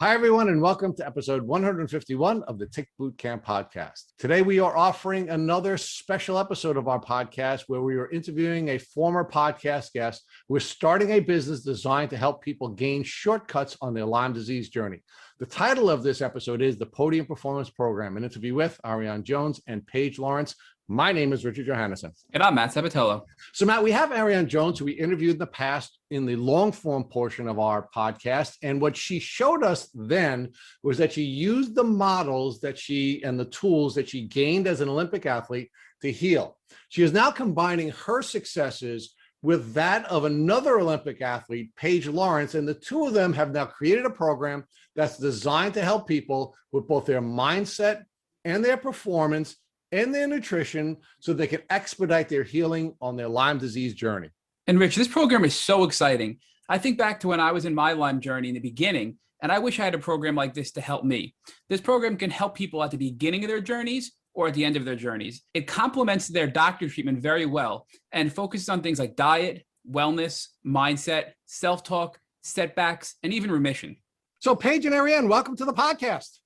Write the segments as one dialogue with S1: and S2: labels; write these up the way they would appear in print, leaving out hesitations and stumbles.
S1: Hi, everyone, and welcome to episode 151 of the Tick Bootcamp podcast. Today, we are offering another special episode of our podcast where we are interviewing a former podcast guest who is starting a business designed to help people gain shortcuts on their Lyme disease journey. The title of this episode is the Podium Performance Program, an interview with Arianne Jones and Paige Lawrence. My name is Richard Johannesson.
S2: And I'm Matt Sabatolo.
S1: So, Matt, we have Arianne Jones, who we interviewed in the past in the long form portion of our podcast. And what she showed us then was that she used the models that and the tools that she gained as an Olympic athlete to heal. She is now combining her successes with that of another Olympic athlete, Paige Lawrence. And the two of them have now created a program that's designed to help people with both their mindset and their performance and their nutrition so they can expedite their healing on their Lyme disease journey.
S2: And Rich, this program is so exciting. I think back to when I was in my Lyme journey in the beginning, and I wish I had a program like this to help me. This program can help people at the beginning of their journeys or at the end of their journeys. It complements their doctor treatment very well and focuses on things like diet, wellness, mindset, self-talk, setbacks, and even remission.
S1: So Paige and Arianne, welcome to the podcast.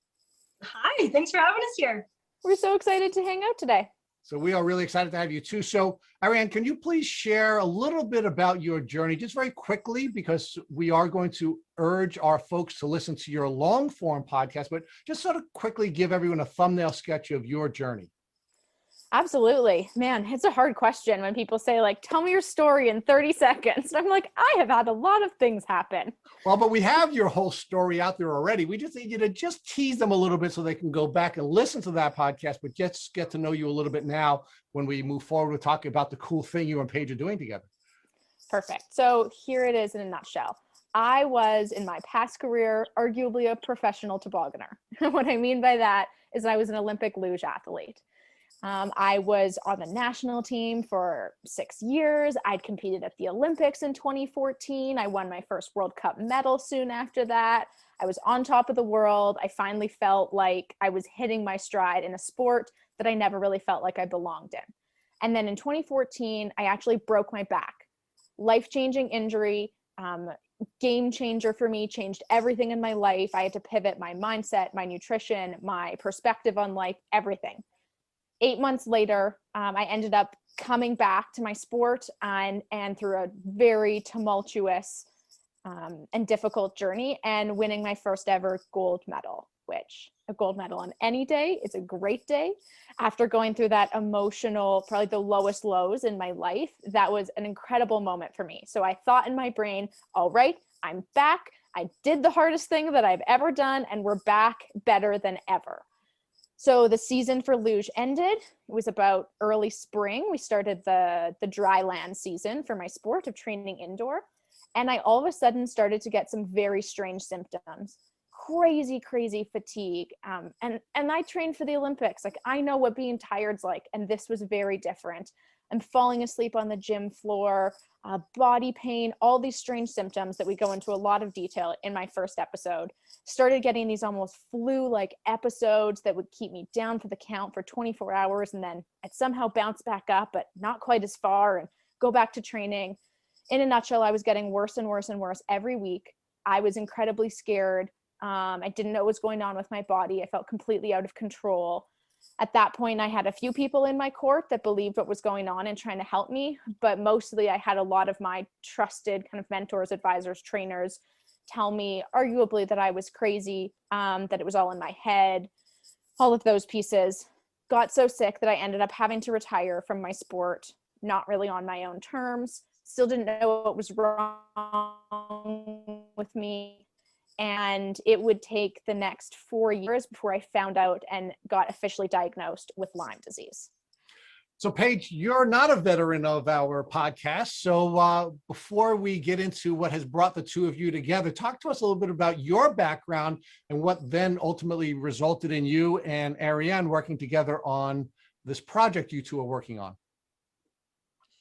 S3: Hi, thanks for having us here.
S4: We're so excited to hang out today.
S1: So we are really excited to have you too. So Arianne, can you please share a little bit about your journey, just very quickly, because we are going to urge our folks to listen to your long form podcast, but just sort of quickly give everyone a thumbnail sketch of your journey.
S4: Absolutely. Man, it's a hard question when people say, like, tell me your story in 30 seconds. And I'm like, I have had a lot of things happen.
S1: Well, but we have your whole story out there already. We just need you to just tease them a little bit so they can go back and listen to that podcast, but just get to know you a little bit now when we move forward with talking about the cool thing you and Paige are doing together.
S4: Perfect. So here it is in a nutshell. I was, in my past career, arguably a professional tobogganer. What I mean by that is I was an Olympic luge athlete. I was on the national team for 6 years. I'd competed at the Olympics in 2014. I won my first World Cup medal soon after that. I was on top of the world. I finally felt like I was hitting my stride in a sport that I never really felt like I belonged in. And then in 2014, I actually broke my back. Life-changing injury, game changer for me, changed everything in my life. I had to pivot my mindset, my nutrition, my perspective on life, everything. 8 months later, I ended up coming back to my sport and through a very tumultuous and difficult journey and winning my first ever gold medal, which a gold medal on any day is a great day. After going through that emotional, probably the lowest lows in my life, that was an incredible moment for me. So I thought in my brain, all right, I'm back. I did the hardest thing that I've ever done, and we're back better than ever. So the season for luge ended. It was about early spring. We started the dry land season for my sport of training indoor. And I all of a sudden started to get some very strange symptoms, crazy fatigue. And I trained for the Olympics. Like, I know what being tired's like. And this was very different. I'm falling asleep on the gym floor, body pain, all these strange symptoms that we go into a lot of detail in my first episode. Started getting these almost flu-like episodes that would keep me down for the count for 24 hours. And then I'd somehow bounce back up, but not quite as far, and go back to training. In a nutshell, I was getting worse and worse and worse every week. I was incredibly scared. I didn't know what was going on with my body. I felt completely out of control. At that point, I had a few people in my court that believed what was going on and trying to help me, but mostly I had a lot of my trusted kind of mentors, advisors, trainers tell me arguably that I was crazy, that it was all in my head, all of those pieces. Got so sick that I ended up having to retire from my sport, not really on my own terms. Still didn't know what was wrong with me. And it would take the next 4 years before I found out and got officially diagnosed with Lyme disease.
S1: So Paige, you're not a veteran of our podcast. So before we get into what has brought the two of you together, talk to us a little bit about your background and what then ultimately resulted in you and Arianne working together on this project you two are working on.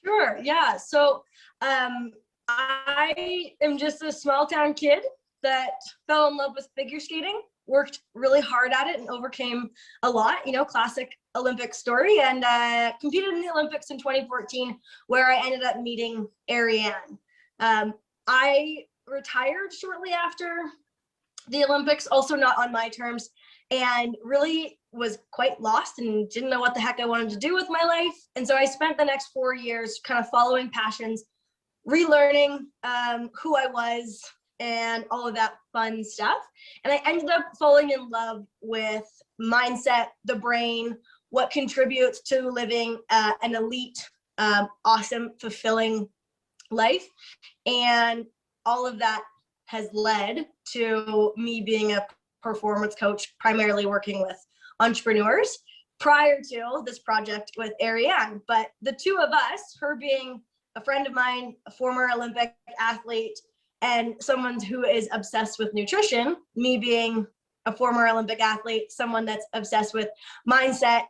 S3: Sure, yeah. So I am just a small town kid that fell in love with figure skating, worked really hard at it and overcame a lot, classic Olympic story, and competed in the Olympics in 2014, where I ended up meeting Arianne. I retired shortly after the Olympics, also not on my terms, and really was quite lost and didn't know what the heck I wanted to do with my life. And so I spent the next 4 years kind of following passions, relearning who I was and all of that fun stuff. And I ended up falling in love with mindset, the brain, what contributes to living an elite, awesome, fulfilling life. And all of that has led to me being a performance coach, primarily working with entrepreneurs prior to this project with Arianne. But the two of us, her being a friend of mine, a former Olympic athlete, and someone who is obsessed with nutrition, me being a former Olympic athlete, someone that's obsessed with mindset,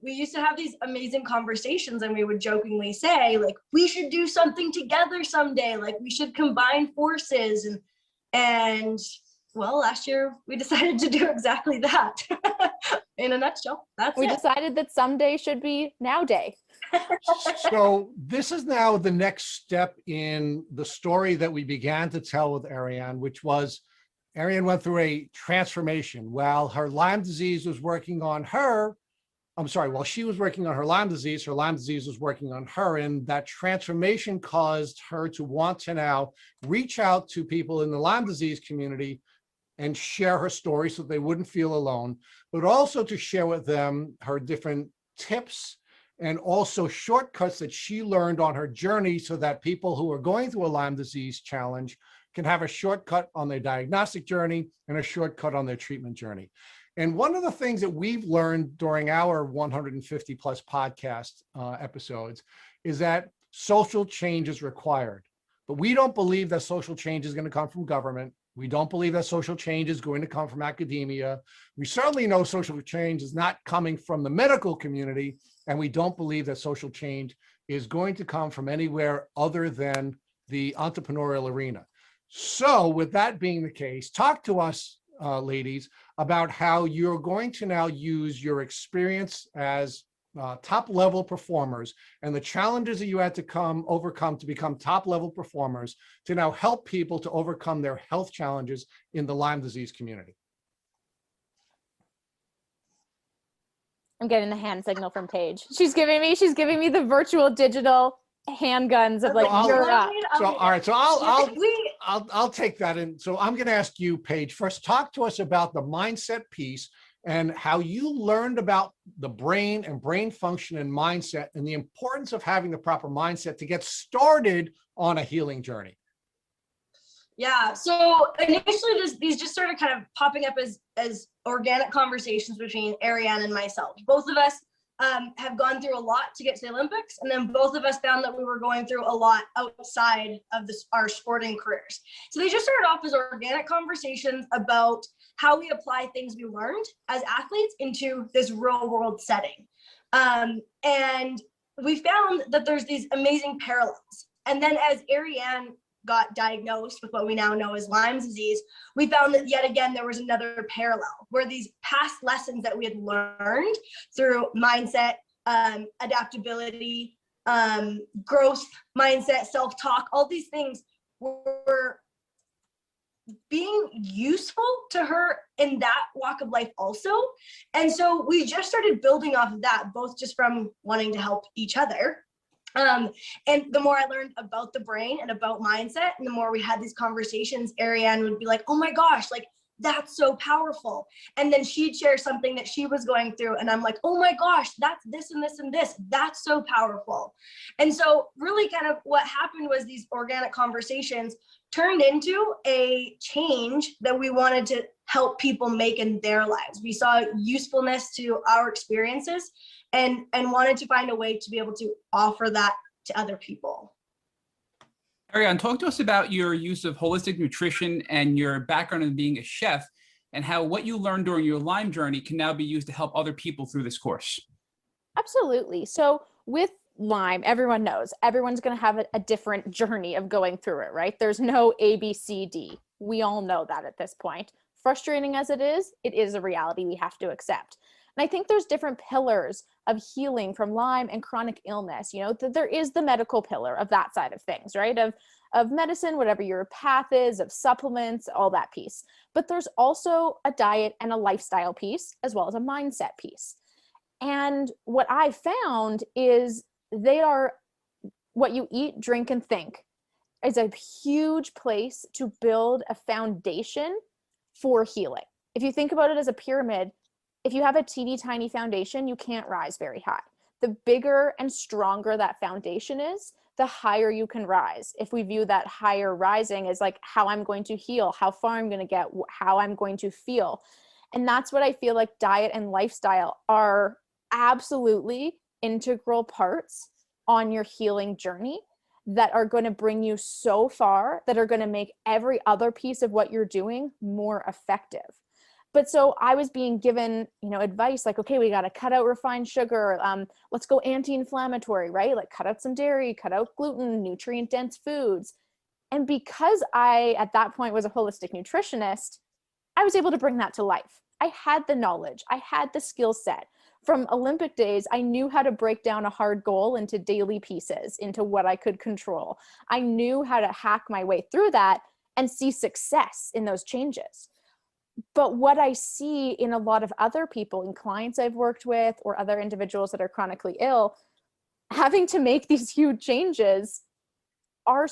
S3: we used to have these amazing conversations, and we would jokingly say, like, we should do something together someday, like we should combine forces. And well, last year we decided to do exactly that. In a nutshell, we
S4: decided that someday should be now day.
S1: So this is now the next step in the story that we began to tell with Arianne, which was Arianne went through a transformation. While her Lyme disease was working on her, while she was working on her Lyme disease was working on her, and that transformation caused her to want to now reach out to people in the Lyme disease community and share her story so they wouldn't feel alone, but also to share with them her different tips and also shortcuts that she learned on her journey so that people who are going through a Lyme disease challenge can have a shortcut on their diagnostic journey and a shortcut on their treatment journey. And one of the things that we've learned during our 150 plus podcast episodes is that social change is required. But we don't believe that social change is going to come from government. We don't believe that social change is going to come from academia. We certainly know social change is not coming from the medical community, and we don't believe that social change is going to come from anywhere other than the entrepreneurial arena. So with that being the case, talk to us, ladies, about how you're going to now use your experience as top level performers and the challenges that you had to overcome to become top level performers to now help people to overcome their health challenges in the Lyme disease community.
S4: I'm getting the hand signal from Paige. She's giving me the virtual digital handguns of like, you're up.
S1: So all right, so I'll take that. And so I'm going to ask you, Paige, first talk to us about the mindset piece and how you learned about the brain and brain function and mindset and the importance of having the proper mindset to get started on a healing journey.
S3: Yeah, so initially these just started kind of popping up as organic conversations between Arianne and myself. Both of us have gone through a lot to get to the Olympics, and then both of us found that we were going through a lot outside of our sporting careers. So they just started off as organic conversations about how we apply things we learned as athletes into this real world setting. And we found that there's these amazing parallels. And then as Arianne got diagnosed with what we now know as Lyme disease, we found that yet again there was another parallel where these past lessons that we had learned through mindset, adaptability, growth mindset, self-talk, all these things were being useful to her in that walk of life also. And so we just started building off of that, both just from wanting to help each other. And the more I learned about the brain and about mindset, and the more we had these conversations, Arianne would be like, oh my gosh, like that's so powerful. And then she'd share something that she was going through. And I'm like, oh my gosh, that's this and this and this. That's so powerful. And so really kind of what happened was these organic conversations turned into a change that we wanted to help people make in their lives. We saw usefulness to our experiences and wanted to find a way to be able to offer that to other people.
S2: Arianne, talk to us about your use of holistic nutrition and your background in being a chef, and how what you learned during your Lyme journey can now be used to help other people through this course.
S4: Absolutely. So with Lyme, everyone knows everyone's going to have a different journey of going through it, right? There's no A, B, C, D. We all know that at this point. Frustrating as it is a reality we have to accept. And I think there's different pillars of healing from Lyme and chronic illness. You know, there is the medical pillar of that side of things, right? Of of medicine, whatever your path is, of supplements, all that piece. But there's also a diet and a lifestyle piece, as well as a mindset piece. And what I found is they are what you eat, drink, and think is a huge place to build a foundation for healing. If you think about it as a pyramid, if you have a teeny tiny foundation, you can't rise very high. The bigger and stronger that foundation is, the higher you can rise. If we view that higher rising as like how I'm going to heal, how far I'm going to get, how I'm going to feel. And that's what I feel like diet and lifestyle are absolutely integral parts on your healing journey that are going to bring you so far, that are going to make every other piece of what you're doing more effective. But so I was being given, advice like, okay, we got to cut out refined sugar. Let's go anti-inflammatory, right? Like cut out some dairy, cut out gluten, nutrient dense foods. And because I, at that point, was a holistic nutritionist, I was able to bring that to life. I had the knowledge. I had the skill set. From Olympic days, I knew how to break down a hard goal into daily pieces, into what I could control. I knew how to hack my way through that and see success in those changes. But what I see in a lot of other people, in clients I've worked with or other individuals that are chronically ill, having to make these huge changes are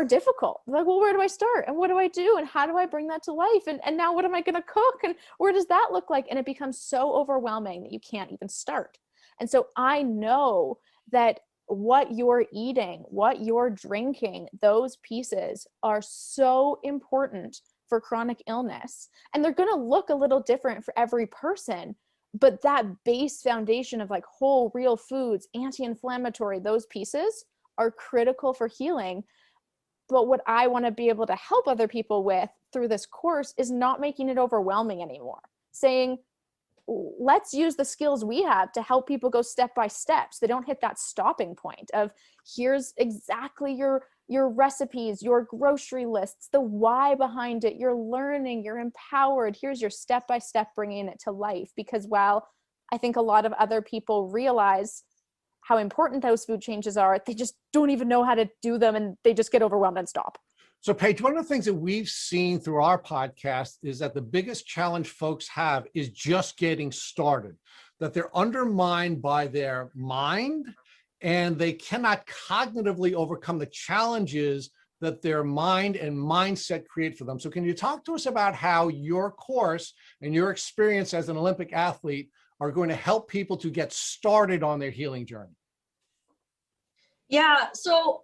S4: difficult. Like, well, where do I start? And what do I do? And how do I bring that to life? And now what am I going to cook? And where does that look like? And it becomes so overwhelming that you can't even start. And so I know that what you're eating, what you're drinking, those pieces are so important for chronic illness. And they're going to look a little different for every person. But that base foundation of like whole, real foods, anti-inflammatory, those pieces are critical for healing. But what I want to be able to help other people with through this course is not making it overwhelming anymore. Saying, let's use the skills we have to help people go step by step so they don't hit that stopping point of here's exactly your recipes, your grocery lists, the why behind it, you're learning, you're empowered, here's your step-by-step bringing it to life. Because while I think a lot of other people realize how important those food changes are, they just don't even know how to do them and they just get overwhelmed and stop.
S1: So Paige, one of the things that we've seen through our podcast is that the biggest challenge folks have is just getting started, that they're undermined by their mind and they cannot cognitively overcome the challenges that their mind and mindset create for them. So can you talk to us about how your course and your experience as an Olympic athlete are going to help people to get started on their healing journey?
S3: Yeah, so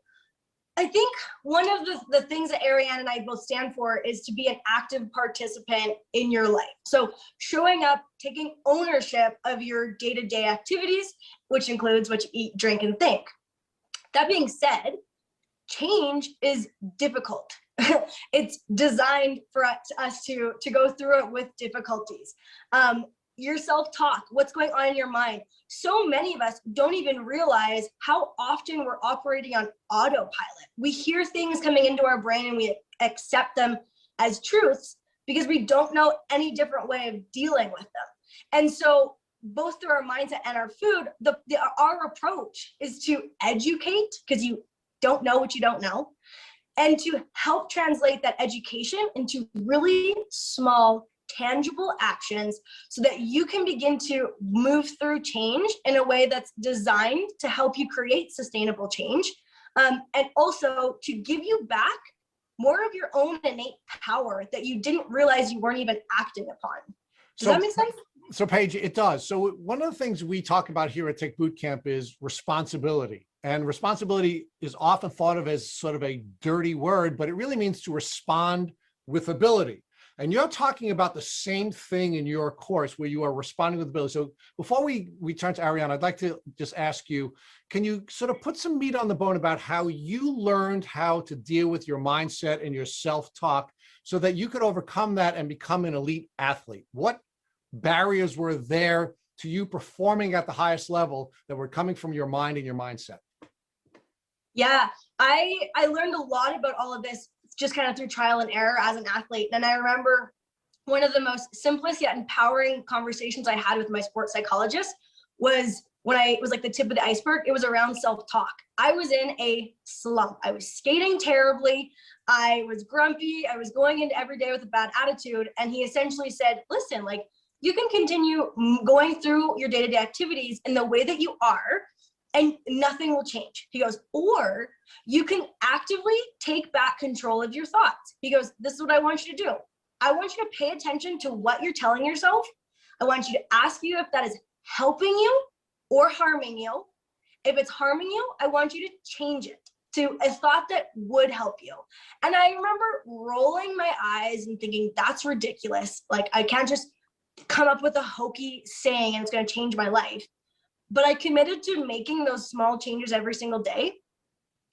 S3: I think one of the things that Arianne and I both stand for is to be an active participant in your life. So showing up, taking ownership of your day-to-day activities, which includes what you eat, drink, and think. That being said, change is difficult. It's designed for us to go through it with difficulties. Your self-talk, what's going on in your mind. So many of us don't even realize how often we're operating on autopilot. We hear things coming into our brain and we accept them as truths because we don't know any different way of dealing with them. And so both through our mindset and our food, our approach is to educate, because you don't know what you don't know, and to help translate that education into really small, tangible actions so that you can begin to move through change in a way that's designed to help you create sustainable change, and also to give you back more of your own innate power that you didn't realize you weren't even acting upon. Does that make sense?
S1: So Paige, it does. So one of the things we talk about here at Tech Bootcamp is responsibility. And responsibility is often thought of as sort of a dirty word, but it really means to respond with ability. And you're talking about the same thing in your course where you are responding with ability. So before we turn to Arianne, I'd like to just ask you, can you sort of put some meat on the bone about how you learned how to deal with your mindset and your self-talk so that you could overcome that and become an elite athlete? What barriers were there to you performing at the highest level that were coming from your mind and your mindset?
S3: Yeah, I learned a lot about all of this just kind of through trial and error as an athlete. And I remember one of the most simplest yet empowering conversations I had with my sports psychologist was when I was like the tip of the iceberg, it was around self-talk. I was in a slump. I was skating terribly. I was grumpy. I was going into every day with a bad attitude. And he essentially said, listen, like, you can continue going through your day-to-day activities in the way that you are, and nothing will change. He goes, or you can actively take back control of your thoughts. He goes, this is what I want you to do. I want you to pay attention to what you're telling yourself. I want you to ask you if that is helping you or harming you. If it's harming you, I want you to change it to a thought that would help you. And I remember rolling my eyes and thinking, that's ridiculous. Like, I can't just come up with a hokey saying and it's going to change my life. But I committed to making those small changes every single day.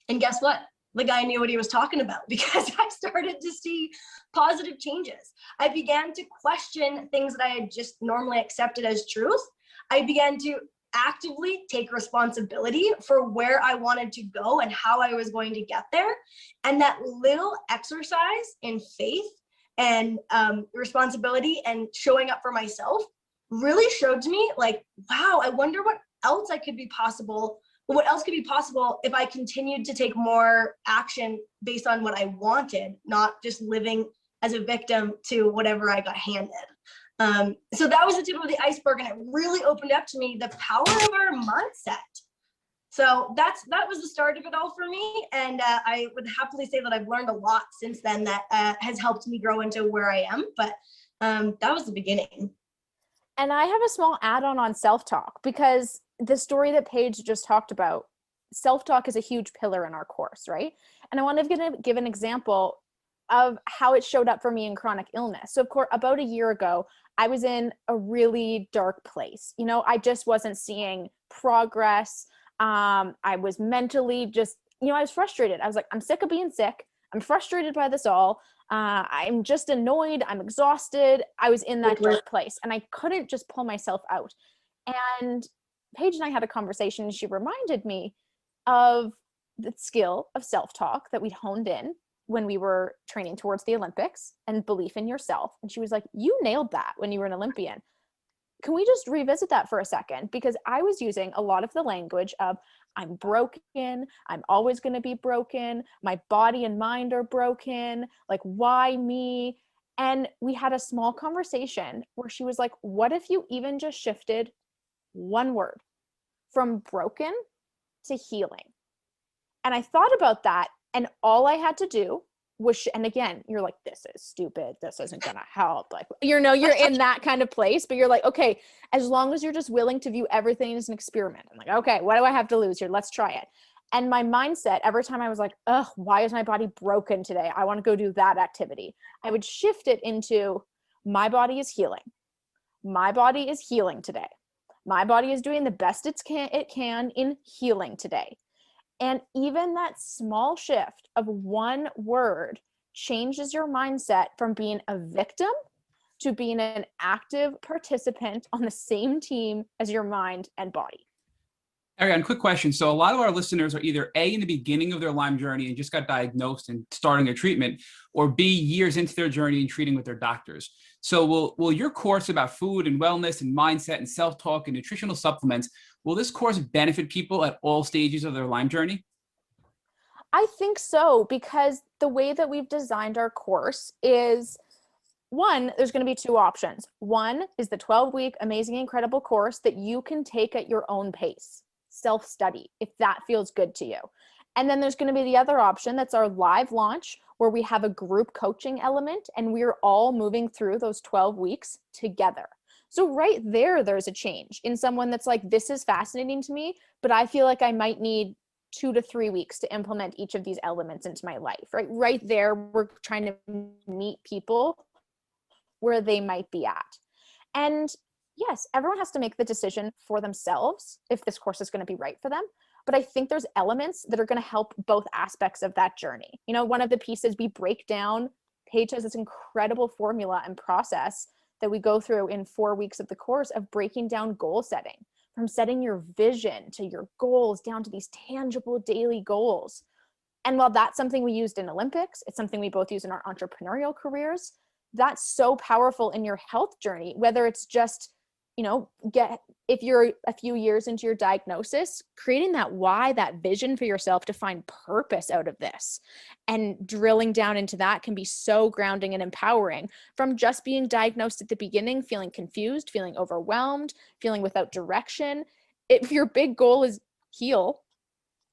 S3: And guess what? The guy knew what he was talking about, because I started to see positive changes. I began to question things that I had just normally accepted as truth. I began to actively take responsibility for where I wanted to go and how I was going to get there. And that little exercise in faith and responsibility and showing up for myself really showed to me, like, wow, I wonder what else could be possible if I continued to take more action based on what I wanted, not just living as a victim to whatever I got handed. So that was the tip of the iceberg, and it really opened up to me the power of our mindset. So that was the start of it all for me, and I would happily say that I've learned a lot since then that has helped me grow into where I am. But that was the beginning.
S4: And I have a small add-on on self-talk, because the story that Paige just talked about, self-talk is a huge pillar in our course, right? And I want to give an example of how it showed up for me in chronic illness. So of course, about a year ago, I was in a really dark place. You know, I just wasn't seeing progress. I was mentally just, I was frustrated. I was like, I'm sick of being sick. I'm frustrated by this all. I'm just annoyed. I'm exhausted. I was in that dark place, and I couldn't just pull myself out. And Paige and I had a conversation, and she reminded me of the skill of self-talk that we'd honed in when we were training towards the Olympics, and belief in yourself. And she was like, you nailed that when you were an Olympian. Can we just revisit that for a second? Because I was using a lot of the language of, I'm broken, I'm always going to be broken, my body and mind are broken, like, why me? And we had a small conversation where she was like, what if you even just shifted one word from broken to healing? And I thought about that, and all I had to do was, and again, you're like, this is stupid, this isn't gonna help. Like, you're in that kind of place, but you're like, okay, as long as you're just willing to view everything as an experiment. I'm like, okay, what do I have to lose here? Let's try it. And my mindset, every time I was like, ugh, why is my body broken today? I want to go do that activity. I would shift it into, my body is healing. My body is healing today. My body is doing the best it can in healing today. And even that small shift of one word changes your mindset from being a victim to being an active participant on the same team as your mind and body.
S2: Arianne, quick question. So a lot of our listeners are either A, in the beginning of their Lyme journey and just got diagnosed and starting their treatment, or B, years into their journey and treating with their doctors. So will your course about food and wellness and mindset and self-talk and nutritional supplements, will this course benefit people at all stages of their Lyme journey?
S4: I think so, because the way that we've designed our course is, one, there's going to be two options. One is the 12-week amazing, incredible course that you can take at your own pace, self-study, if that feels good to you. And then there's going to be the other option, that's our live launch, where we have a group coaching element, and we're all moving through those 12 weeks together. So right there, there's a change in someone that's like, this is fascinating to me, but I feel like I might need 2 to 3 weeks to implement each of these elements into my life, right? Right there, we're trying to meet people where they might be at. And yes, everyone has to make the decision for themselves if this course is going to be right for them. But I think there's elements that are going to help both aspects of that journey. You know, one of the pieces we break down, Paige has this incredible formula and process that we go through in 4 weeks of the course of breaking down goal setting, from setting your vision to your goals down to these tangible daily goals. And while that's something we used in Olympics, it's something we both use in our entrepreneurial careers. That's so powerful in your health journey, whether it's just, if you're a few years into your diagnosis, creating that why, that vision for yourself to find purpose out of this, and drilling down into that can be so grounding and empowering, from just being diagnosed at the beginning, feeling confused, feeling overwhelmed, feeling without direction. If your big goal is heal,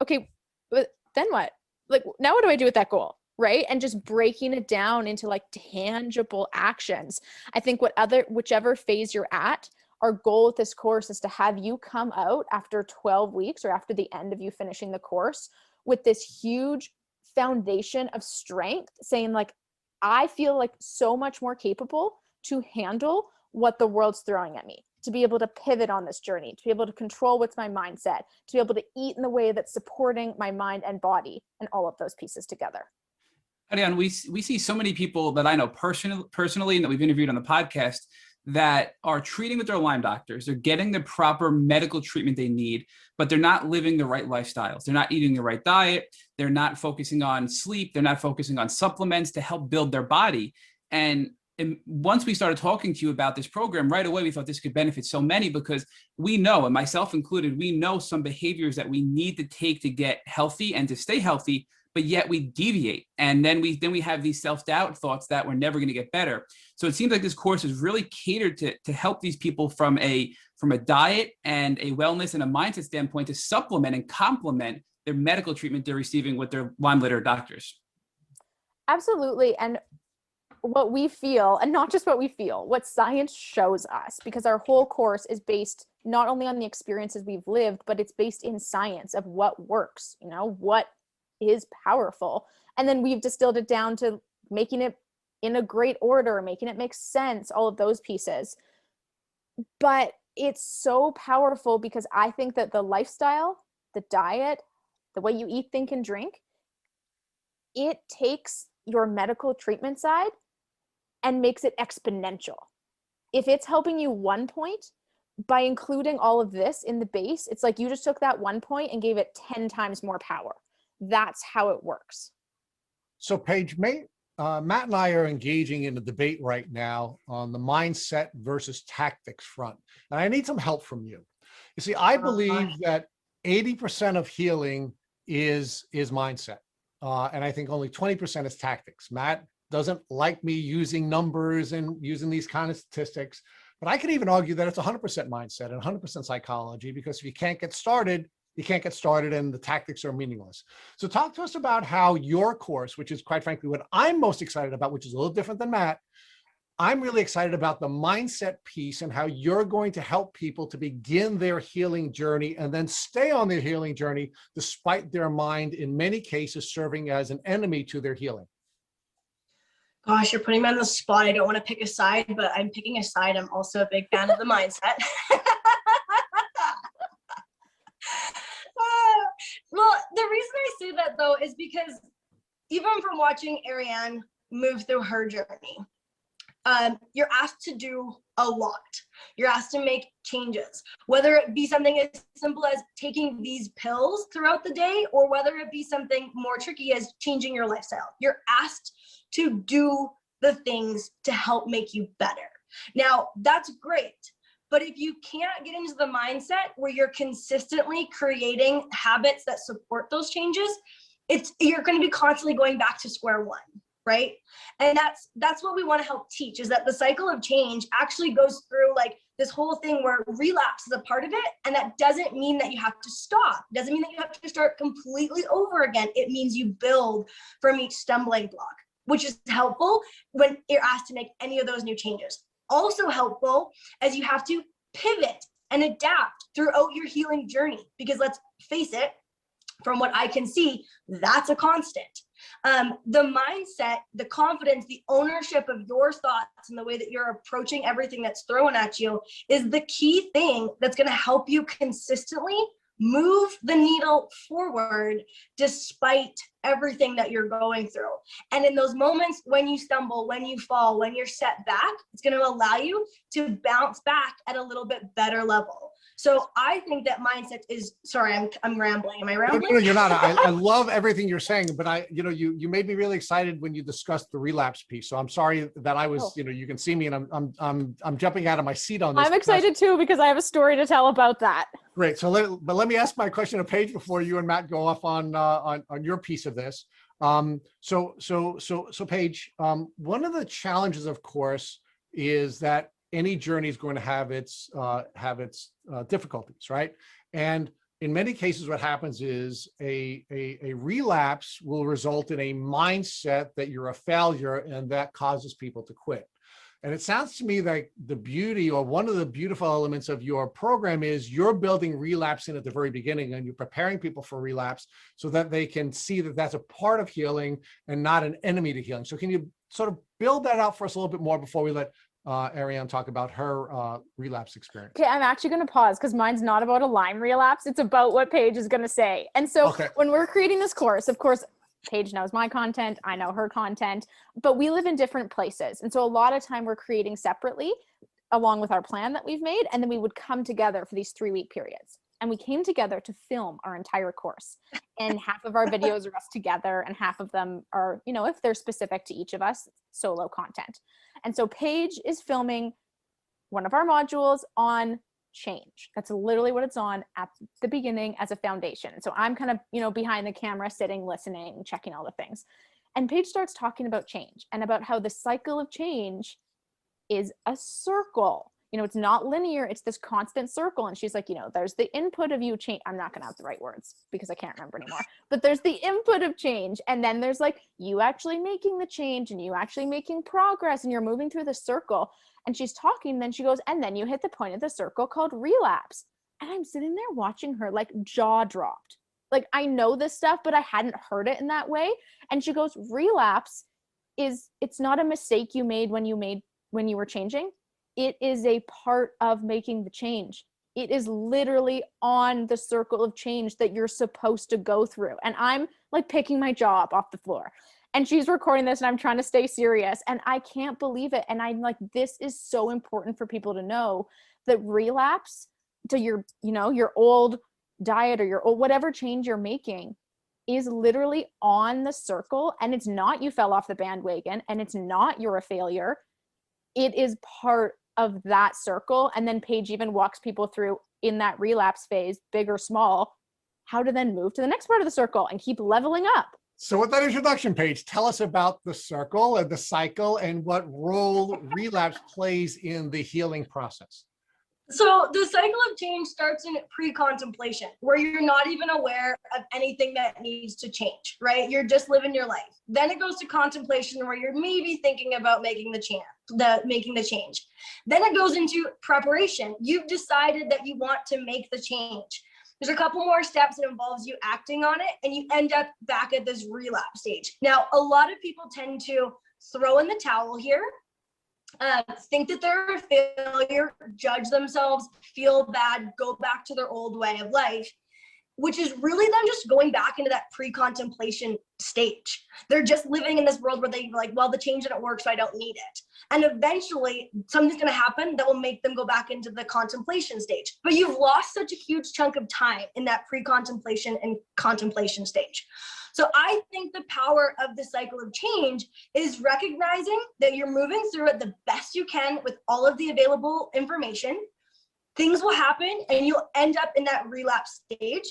S4: okay, but then what? Like, now what do I do with that goal? Right? And just breaking it down into like tangible actions. I think whichever phase you're at, our goal with this course is to have you come out after 12 weeks or after the end of you finishing the course with this huge foundation of strength, saying like, I feel like so much more capable to handle what the world's throwing at me, to be able to pivot on this journey, to be able to control what's my mindset, to be able to eat in the way that's supporting my mind and body, and all of those pieces together.
S2: Arianne, we see so many people that I know personally and that we've interviewed on the podcast that are treating with their Lyme doctors. They're getting the proper medical treatment they need, but they're not living the right lifestyles. They're not eating the right diet. They're not focusing on sleep. They're not focusing on supplements to help build their body. And once we started talking to you about this program, right away, we thought this could benefit so many, because we know, and myself included, we know some behaviors that we need to take to get healthy and to stay healthy, but yet we deviate. And then we have these self-doubt thoughts that we're never going to get better. So it seems like this course is really catered to help these people from a diet and a wellness and a mindset standpoint to supplement and complement their medical treatment they're receiving with their Lyme-literate doctors.
S4: Absolutely. And what we feel, and not just what we feel, what science shows us, because our whole course is based not only on the experiences we've lived, but it's based in science of what works, what is powerful. And then we've distilled it down to making it in a great order, making it make sense, all of those pieces. But it's so powerful because I think that the lifestyle, the diet, the way you eat, think, and drink, it takes your medical treatment side and makes it exponential. If it's helping you 1 point, by including all of this in the base, it's like you just took that 1 point and gave it 10 times more power. That's how it works.
S1: So Paige, Matt and I are engaging in a debate right now on the mindset versus tactics front. And I need some help from you. You see, I believe that 80% of healing is mindset. And I think only 20% is tactics. Matt doesn't like me using numbers and using these kind of statistics, but I could even argue that it's 100% mindset and 100% psychology, because if you can't get started, you can't get started and the tactics are meaningless. So talk to us about how your course, which is quite frankly what I'm most excited about, which is a little different than Matt. I'm really excited about the mindset piece and how you're going to help people to begin their healing journey and then stay on their healing journey despite their mind in many cases serving as an enemy to their healing.
S3: Gosh, you're putting me on the spot. I don't want to pick a side, but I'm picking a side. I'm also a big fan of the mindset. Well, the reason I say that though is because even from watching Arianne move through her journey, you're asked to do a lot. You're asked to make changes, whether it be something as simple as taking these pills throughout the day, or whether it be something more tricky as changing your lifestyle. You're asked to do the things to help make you better. Now, that's great. But if you can't get into the mindset where you're consistently creating habits that support those changes, you're going to be constantly going back to square one, right? And that's what we want to help teach, is that the cycle of change actually goes through like this whole thing where relapse is a part of it. And that doesn't mean that you have to stop. It doesn't mean that you have to start completely over again. It means you build from each stumbling block, which is helpful when you're asked to make any of those new changes. Also helpful as you have to pivot and adapt throughout your healing journey, because let's face it, from what I can see, that's a constant. The mindset, the confidence, the ownership of your thoughts and the way that you're approaching everything that's thrown at you is the key thing that's going to help you consistently move the needle forward despite everything that you're going through. And in those moments when you stumble, when you fall, when you're set back, it's going to allow you to bounce back at a little bit better level. So I think that mindset is, sorry, I'm rambling. Am I rambling?
S1: No, you're not. I love everything you're saying, but you made me really excited when you discussed the relapse piece. So I'm sorry that I was, you can see me and I'm jumping out of my seat on this.
S4: I'm excited too, because I have a story to tell about that.
S1: Great. So let me ask my question to Paige before you and Matt go off on your piece of this. So Paige, one of the challenges, of course, is that any journey is going to have its difficulties, right? And in many cases, what happens is a relapse will result in a mindset that you're a failure, and that causes people to quit. And it sounds to me like the beauty, or one of the beautiful elements of your program, is you're building relapse in at the very beginning, and you're preparing people for relapse so that they can see that that's a part of healing and not an enemy to healing. So can you sort of build that out for us a little bit more before we let Arianne talk about her relapse experience?
S4: Okay, I'm actually going to pause because mine's not about a Lyme relapse. It's about what Paige is going to say. And so when we're creating this course, of course, Paige knows my content, I know her content, but we live in different places. And so a lot of time we're creating separately along with our plan that we've made. And then we would come together for these 3-week periods. And we came together to film our entire course. And half of our videos are us together, and half of them are, if they're specific to each of us, solo content. And so Paige is filming one of our modules on change. That's literally what it's on at the beginning as a foundation. And so I'm kind of, behind the camera, sitting, listening, checking all the things. And Paige starts talking about change and about how the cycle of change is a circle. It's not linear. It's this constant circle. And she's like, there's the input of you change. I'm not going to have the right words because I can't remember anymore, but there's the input of change. And then there's like you actually making the change and you actually making progress, and you're moving through the circle. And she's talking, and then she goes, and then you hit the point of the circle called relapse. And I'm sitting there watching her, like, jaw dropped. Like, I know this stuff, but I hadn't heard it in that way. And she goes, relapse it's not a mistake you made when you were changing. It is a part of making the change. It is literally on the circle of change that you're supposed to go through. And I'm like picking my jaw up off the floor. And she's recording this, and I'm trying to stay serious, and I can't believe it. And I'm like, this is so important for people to know, that relapse to your old diet or your old whatever change you're making is literally on the circle. And it's not you fell off the bandwagon, and it's not you're a failure. It is part of that circle. And then Paige even walks people through, in that relapse phase, big or small, how to then move to the next part of the circle and keep leveling up.
S1: So with that introduction, Paige, tell us about the circle and the cycle and what role relapse plays in the healing process.
S3: So the cycle of change starts in pre-contemplation, where you're not even aware of anything that needs to change, right? You're just living your life. Then it goes to contemplation, where you're maybe thinking about making the change. Then it goes into preparation. You've decided that you want to make the change. There's a couple more steps that involves you acting on it, and you end up back at this relapse stage. Now, a lot of people tend to throw in the towel here, think that they're a failure, judge themselves, feel bad, go back to their old way of life, which is really them just going back into that pre-contemplation stage. They're just living in this world where they're like, well, the change didn't work, so I don't need it. And eventually something's going to happen that will make them go back into the contemplation stage. But you've lost such a huge chunk of time in that pre-contemplation and contemplation stage. So I think the power of the cycle of change is recognizing that you're moving through it the best you can with all of the available information. Things will happen and you'll end up in that relapse stage,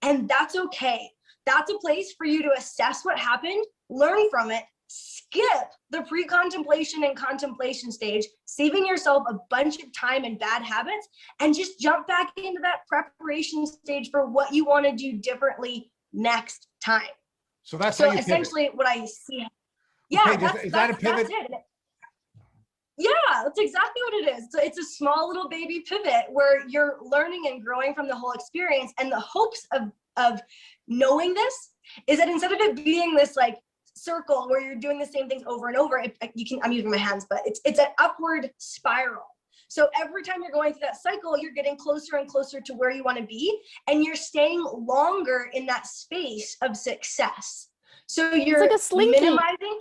S3: and that's okay. That's a place for you to assess what happened, learn from it, skip the pre-contemplation and contemplation stage, saving yourself a bunch of time and bad habits, and just jump back into that preparation stage for what you want to do differently next time.
S1: So that's how you
S3: essentially
S1: pivot.
S3: What I see. Yeah,
S1: okay, is that a pivot?
S3: That's it. Yeah, that's exactly what it is. So it's a small little baby pivot where you're learning and growing from the whole experience. And the hopes of knowing this is that instead of it being this like circle where you're doing the same things over and over, I'm using my hands, but it's an upward spiral. So every time you're going through that cycle, you're getting closer and closer to where you want to be, and you're staying longer in that space of success. So you're
S4: like a slinky.
S3: minimizing.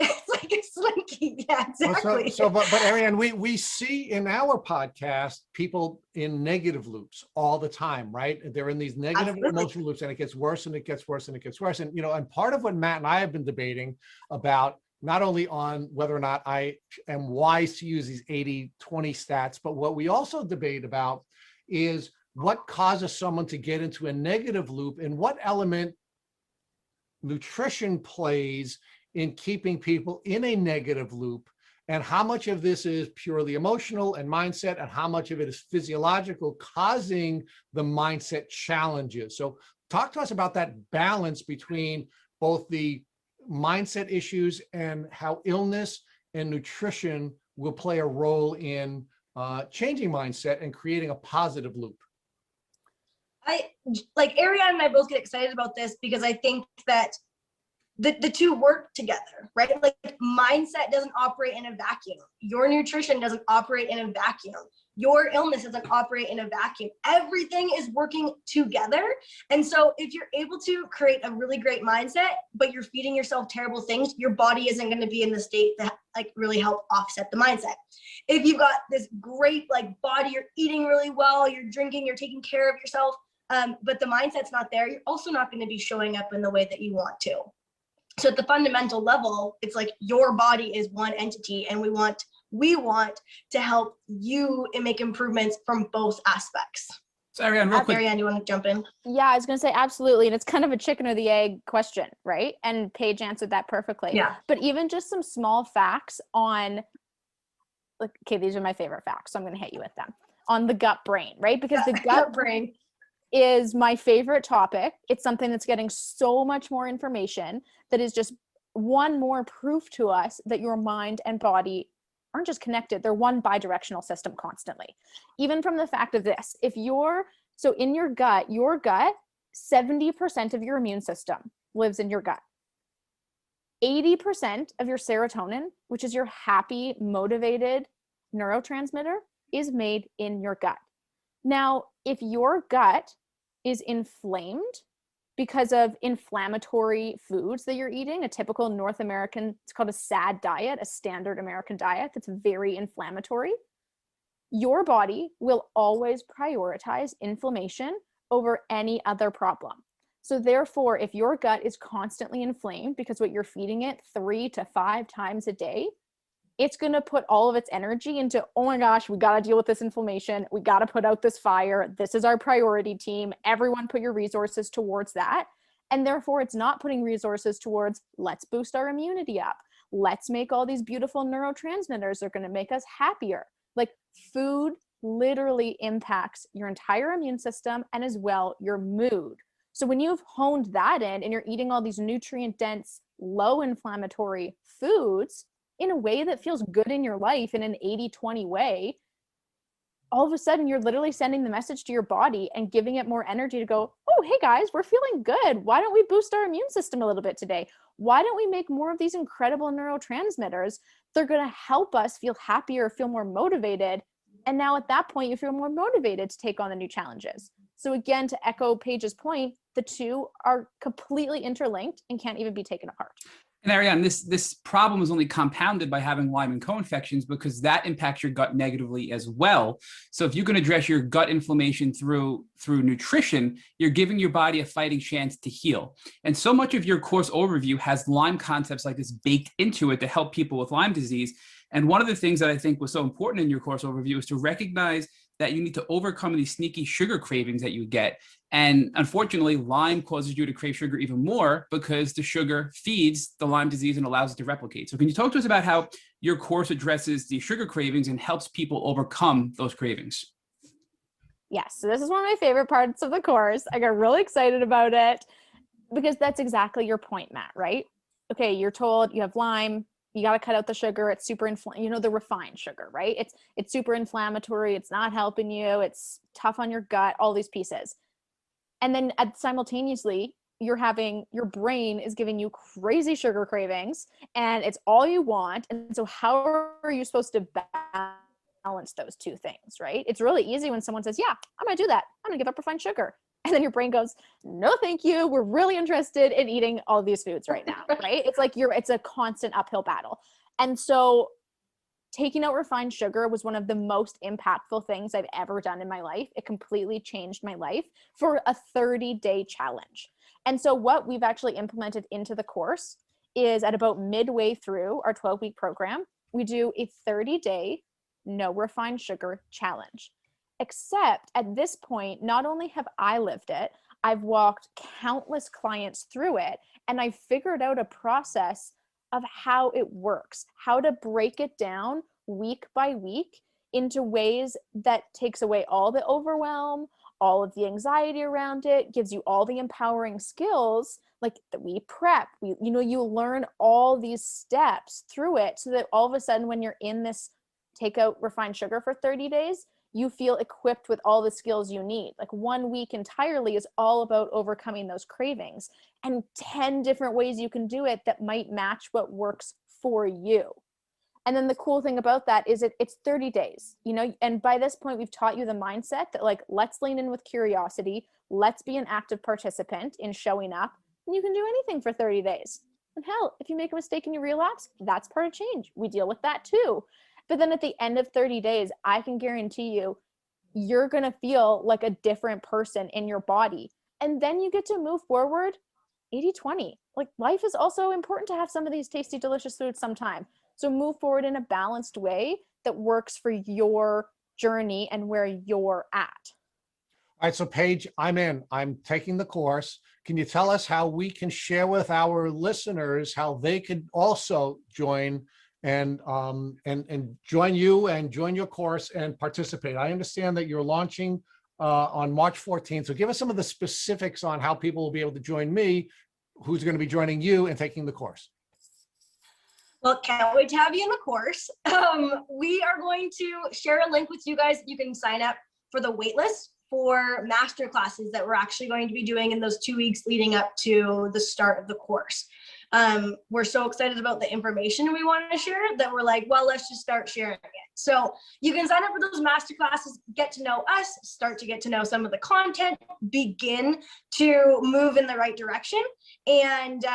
S3: It's like a slinky. Yeah, exactly.
S1: But Arianne, we see in our podcast people in negative loops all the time, right? They're in these negative emotional loops, and it gets worse and it gets worse and it gets worse. And, and part of what Matt and I have been debating about, not only on whether or not I am wise to use these 80-20 stats, but what we also debate about is what causes someone to get into a negative loop and what element nutrition plays in keeping people in a negative loop, and how much of this is purely emotional and mindset, and how much of it is physiological, causing the mindset challenges. So talk to us about that balance between both the mindset issues and how illness and nutrition will play a role in changing mindset and creating a positive loop.
S3: Arianne and I both get excited about this because I think that the two work together, right? Like, mindset doesn't operate in a vacuum. Your nutrition doesn't operate in a vacuum. Your illness doesn't operate in a vacuum. Everything is working together. And so if you're able to create a really great mindset, but you're feeding yourself terrible things, your body isn't going to be in the state that really help offset the mindset. If you've got this great body, you're eating really well, you're drinking, you're taking care of yourself, but the mindset's not there, you're also not going to be showing up in the way that you want to. So at the fundamental level, it's like your body is one entity, and we want to help you and make improvements from both aspects.
S2: So Arianne, real quick.
S3: Arianne, you want to jump in?
S4: Yeah, I was going to say absolutely. And it's kind of a chicken or the egg question, right? And Paige answered that perfectly.
S3: Yeah.
S4: But even just some small facts on, okay, these are my favorite facts, so I'm going to hit you with them. On the gut brain, right? Because the gut
S3: brain
S4: is my favorite topic. It's something that's getting so much more information, that is just one more proof to us that your mind and body aren't just connected, they're one bidirectional system constantly. Even from the fact of this, so in your gut, 70% of your immune system lives in your gut. 80% of your serotonin, which is your happy, motivated neurotransmitter, is made in your gut. Now, if your gut is inflamed because of inflammatory foods that you're eating, a typical North American, it's called a SAD diet, a standard American diet that's very inflammatory, your body will always prioritize inflammation over any other problem. So therefore, if your gut is constantly inflamed because what you're feeding it 3 to 5 times a day, it's going to put all of its energy into, oh my gosh, we got to deal with this inflammation. We got to put out this fire. This is our priority team. Everyone put your resources towards that. And therefore, it's not putting resources towards, let's boost our immunity up. Let's make all these beautiful neurotransmitters that are going to make us happier. Like, food literally impacts your entire immune system and as well your mood. So when you've honed that in and you're eating all these nutrient dense, low inflammatory foods in a way that feels good in your life, in an 80-20 way, all of a sudden you're literally sending the message to your body and giving it more energy to go, oh, hey guys, we're feeling good. Why don't we boost our immune system a little bit today? Why don't we make more of these incredible neurotransmitters? They're going to help us feel happier, feel more motivated. And now at that point, you feel more motivated to take on the new challenges. So again, to echo Paige's point, the two are completely interlinked and can't even be taken apart.
S2: And Arianne, this problem is only compounded by having Lyme and co-infections, because that impacts your gut negatively as well. So if you can address your gut inflammation through nutrition, you're giving your body a fighting chance to heal. And so much of your course overview has Lyme concepts like this baked into it to help people with Lyme disease. And one of the things that I think was so important in your course overview is to recognize that you need to overcome these sneaky sugar cravings that you get. And unfortunately, Lyme causes you to crave sugar even more because the sugar feeds the Lyme disease and allows it to replicate. So can you talk to us about how your course addresses the sugar cravings and helps people overcome those cravings?
S4: Yes, so this is one of my favorite parts of the course. I got really excited about it because that's exactly your point, Matt, right? Okay, you're told you have Lyme, you got to cut out the sugar. It's super the refined sugar, right? It's super inflammatory. It's not helping you. It's tough on your gut, all these pieces. And then simultaneously, your brain is giving you crazy sugar cravings and it's all you want. And so how are you supposed to balance balance those two things, right? It's really easy when someone says, yeah, I'm going to do that. I'm going to give up refined sugar. And then your brain goes, no, thank you. We're really interested in eating all these foods right now, right? It's like it's a constant uphill battle. And so taking out refined sugar was one of the most impactful things I've ever done in my life. It completely changed my life for a 30-day challenge. And so what we've actually implemented into the course is at about midway through our 12-week program, we do a 30-day no refined sugar challenge. Except at this point, not only have I lived it, I've walked countless clients through it, and I've figured out a process of how it works, how to break it down week by week into ways that takes away all the overwhelm, all of the anxiety around it, gives you all the empowering skills, like that we prep, you learn all these steps through it so that all of a sudden when you're in this take out refined sugar for 30 days, you feel equipped with all the skills you need. Like 1 week entirely is all about overcoming those cravings, and 10 different ways you can do it that might match what works for you. And then the cool thing about that is it's 30 days, and by this point we've taught you the mindset that like, let's lean in with curiosity. Let's be an active participant in showing up, and you can do anything for 30 days. And hell, if you make a mistake and you relapse, that's part of change. We deal with that too. But then at the end of 30 days, I can guarantee you, you're going to feel like a different person in your body. And then you get to move forward 80-20. Like, life is also important to have some of these tasty, delicious foods sometime. So move forward in a balanced way that works for your journey and where you're at.
S1: All right, so Paige, I'm in. I'm taking the course. Can you tell us how we can share with our listeners how they could also join and join you and join your course and participate? I understand that you're launching on March 14th. So give us some of the specifics on how people will be able to join me, who's going to be joining you and taking the course.
S3: Well, can't wait to have you in the course. We are going to share a link with you guys. You can sign up for the waitlist for master classes that we're actually going to be doing in those 2 weeks leading up to the start of the course. We're so excited about the information we want to share that we're like, well, let's just start sharing it. So you can sign up for those master classes, get to know us, start to get to know some of the content, begin to move in the right direction, and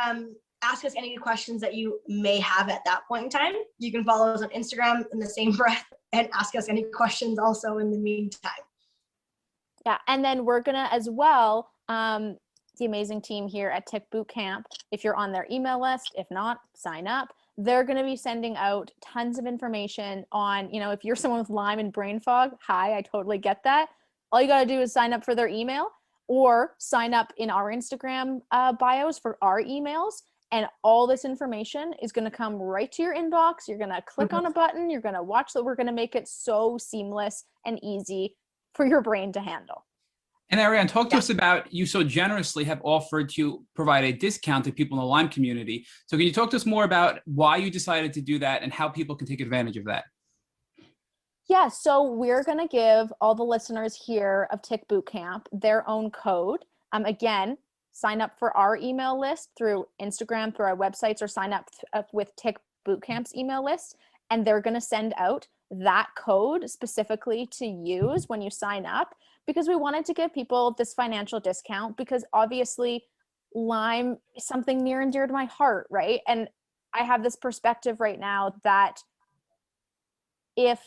S3: ask us any questions that you may have at that point in time. You can follow us on Instagram in the same breath and ask us any questions also in the meantime.
S4: Yeah, and then we're gonna as well, the amazing team here at Tick Bootcamp, if you're on their email list, if not, sign up. They're gonna be sending out tons of information on, if you're someone with Lyme and brain fog, hi, I totally get that. All you gotta do is sign up for their email or sign up in our Instagram bios for our emails. And all this information is going to come right to your inbox. You're going to click on a button. You're going to watch that. We're going to make it so seamless and easy for your brain to handle.
S2: And Arianne, talk to us about, you so generously have offered to provide a discount to people in the Lyme community. So can you talk to us more about why you decided to do that and how people can take advantage of that?
S4: Yeah, so we're going to give all the listeners here of Tick Bootcamp their own code. Again, sign up for our email list through Instagram, through our websites, or sign up with Tick Bootcamp's email list. And they're going to send out that code specifically to use when you sign up, because we wanted to give people this financial discount, because obviously Lyme is something near and dear to my heart, right? And I have this perspective right now that if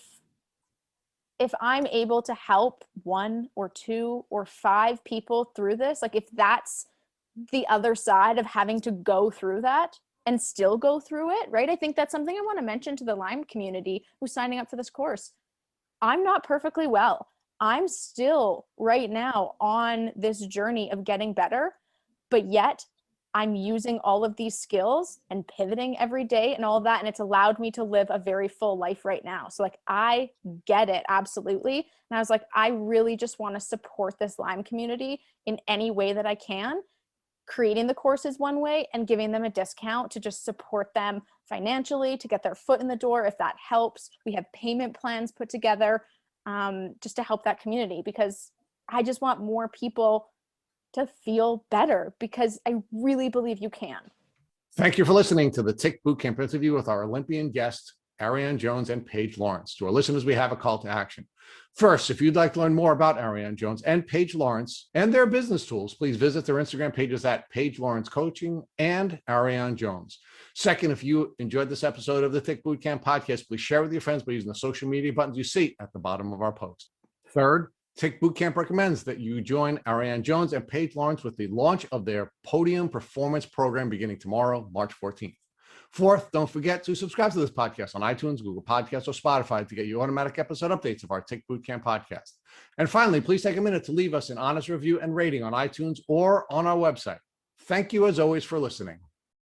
S4: I'm able to help 1 or 2 or 5 people through this, like if that's the other side of having to go through that and still go through it, right? I think that's something I want to mention to the Lyme community who's signing up for this course. I'm not perfectly well. I'm still right now on this journey of getting better, but yet I'm using all of these skills and pivoting every day and all of that. And it's allowed me to live a very full life right now. So like, I get it. Absolutely. And I was like, I really just want to support this Lyme community in any way that I can. Creating the course is one way, and giving them a discount to just support them financially, to get their foot in the door if that helps. We have payment plans put together just to help that community, because I just want more people to feel better, because I really believe you can.
S1: Thank you for listening to the Tick Bootcamp interview with our Olympian guest, Arianne Jones and Paige Lawrence. To our listeners, we have a call to action. First, if you'd like to learn more about Arianne Jones and Paige Lawrence and their business tools, please visit their Instagram pages at Paige Lawrence Coaching and Arianne Jones. Second, if you enjoyed this episode of the Tick Bootcamp podcast, please share with your friends by using the social media buttons you see at the bottom of our post. Third, Tick Bootcamp recommends that you join Arianne Jones and Paige Lawrence with the launch of their Podium Performance program beginning tomorrow, March 14th. Fourth, don't forget to subscribe to this podcast on iTunes, Google Podcasts, or Spotify to get your automatic episode updates of our Tick Bootcamp podcast. And finally, please take a minute to leave us an honest review and rating on iTunes or on our website. Thank you, as always, for listening.